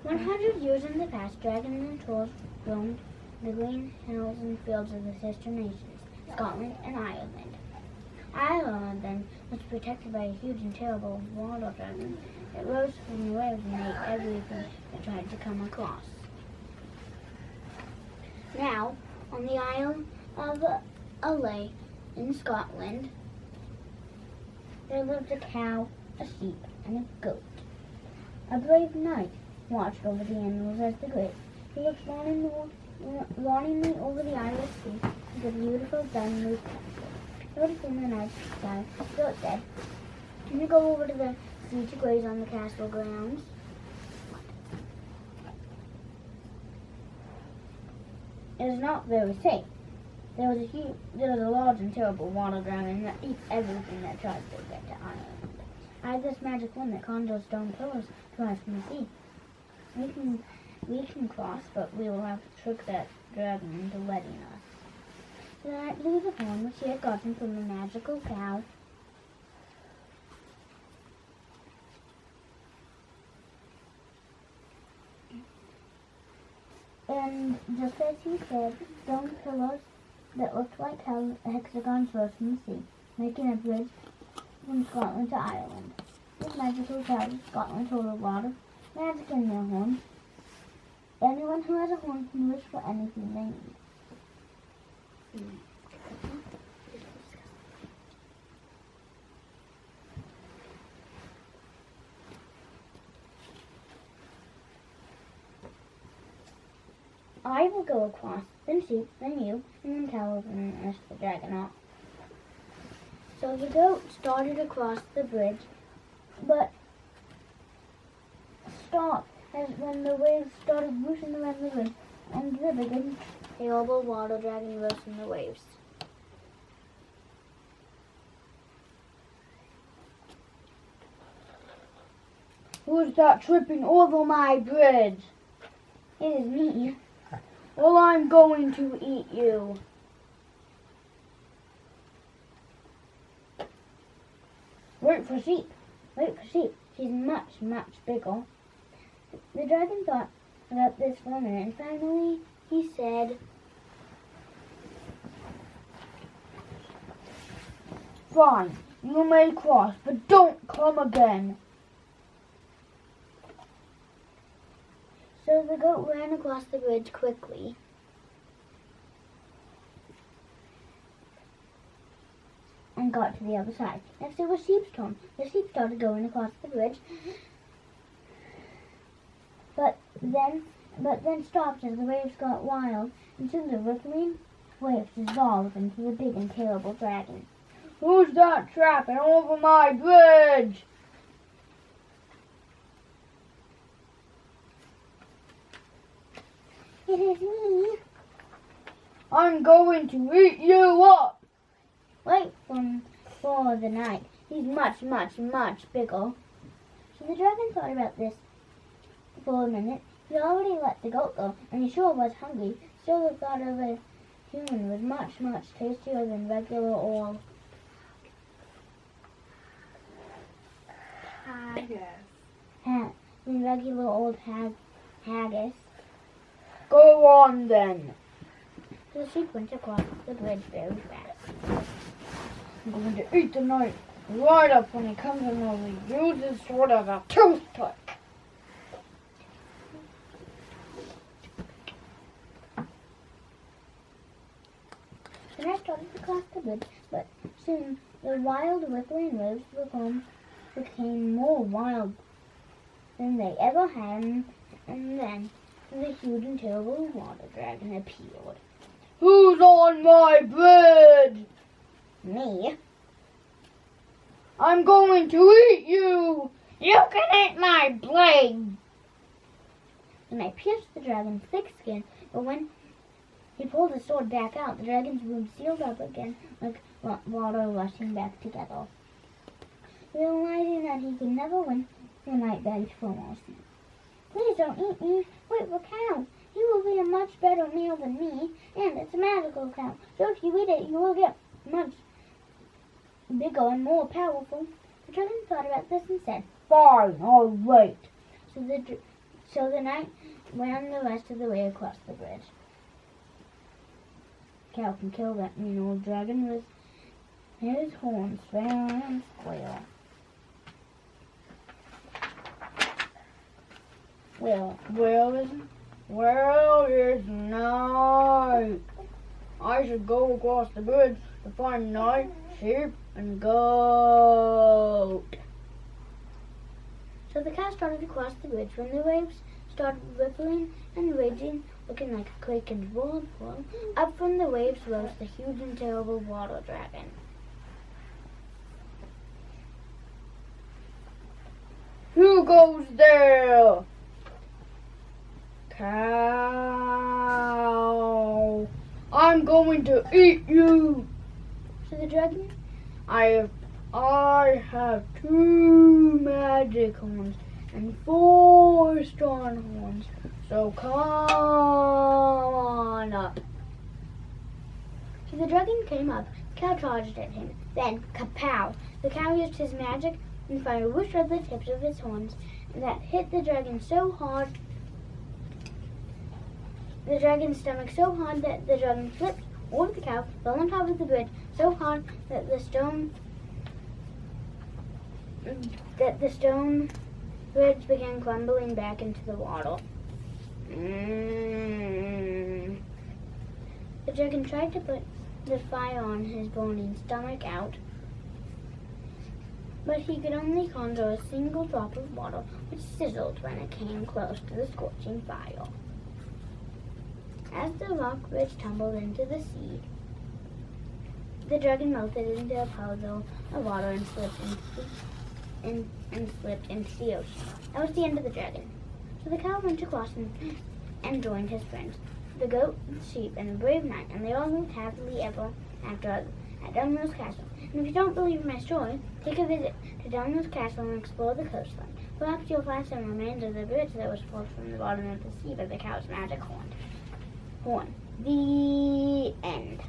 100 years in the past, dragons and trolls roamed the green hills and fields of the sister nations, Scotland and Ireland. Ireland then was protected by a huge and terrible water dragon that rose from the waves and ate everything it tried to come across. Now, on the Isle of Islay in Scotland, there lived a cow, a sheep, and a goat. A brave knight watched over the animals as they grazed. He looked longingly over the Irish sea at the beautiful sun-roofed castle. Noticing the night sky, the goat said, "Can you go over to the sea to graze on the castle grounds?" "It is not very safe. There was a large and terrible water dragon that eats everything that tries to get to Ireland. I have this magic wand that conjures stone pillars to rise from the sea. We can cross, but we will have to trick that dragon into letting us." The knight blew the horn which he had gotten from the magical cow. And just as he said, stone pillars that looked like hexagons rose from the sea, making a bridge from Scotland to Ireland. This magical cow of Scotland hold a lot of magic in their horn. Anyone who has a horn can wish for anything they need. I will go across, then sheep, then you, and then cows, and ask the dragon off. So the goat started across the bridge, but stopped as when the waves started whooshing around the bridge, and the big and terrible water dragon rose from the waves. "Who's that tripping over my bridge?" "It is me." "Well, I'm going to eat you." Wait for sheep. She's much, much bigger." The dragon thought about this for a minute, and finally he said, "Fine, you may cross, but don't come again." So the goat ran across the bridge quickly. And got to the other side. Next it was sheep's turn. The sheep started going across the bridge, but then stopped as the waves got wild, and soon the rippling waves dissolved into the big and terrible dragon. "Who's that trapping over my bridge?" "It is me." "I'm going to eat you up." Wait for the knight. He's much, much, much bigger. So the dragon thought about this for a minute. He already let the goat go, and he sure was hungry. Still, the thought of a human was much, much tastier than regular old haggis. "Go on then." So the sheep went across the bridge very fast. "I'm going to eat the knight right up when he comes and will use his sword as a toothpick." The knight started to cross the bridge, but soon the wild rippling waves of the foam became more wild than they ever had, and then the huge and terrible water dragon appeared. "Who's on my bridge?" "Me." "I'm going to eat you." "You can eat my blade." The knight pierced the dragon's thick skin, but when he pulled his sword back out, the dragon's wound sealed up again like water rushing back together. Realizing that he could never win, the knight begged for mercy. "Please don't eat me. Wait for cow. He will be a much better meal than me, and it's a magical cow. So if you eat it, you will get much bigger and more powerful." The dragon thought about this and said, "Fine, I'll wait." So So the knight ran the rest of the way across the bridge. Cow can kill that mean old dragon with his horns fair and square. Well, it's night. I should go across the bridge to find knight, sheep, and goat. so the cow started across the bridge when the waves started rippling and raging, looking like a quake and whirlpool. Up from the waves rose the huge and terrible water dragon. Who goes there? Cow. I'm going to eat you. So the dragon, I have 2 magic horns and 4 strong horns. So come on up. So the dragon came up, the cow charged at him. Then, kapow! The cow used his magic and fire whooshed out the tips of his horns, and that hit the dragon so hard, the dragon's stomach so hard that the dragon flipped over the cow, fell on top of the bridge so hard that the stone bridge began crumbling back into the water. The dragon tried to put the fire on his burning stomach out, but he could only conjure a single drop of water, which sizzled when it came close to the scorching fire. As the rock bridge tumbled into the sea, the dragon melted into a puddle of water and slipped into the ocean. That was the end of the dragon. So the cow went across and joined his friends, the goat, the sheep, and the brave knight, and they all lived happily ever after at Dunmore's castle. And if you don't believe my story, take a visit to Dunmore's castle and explore the coastline. Perhaps you'll find some remains of the bridge that was pulled from the bottom of the sea by the cow's magic horn. The end.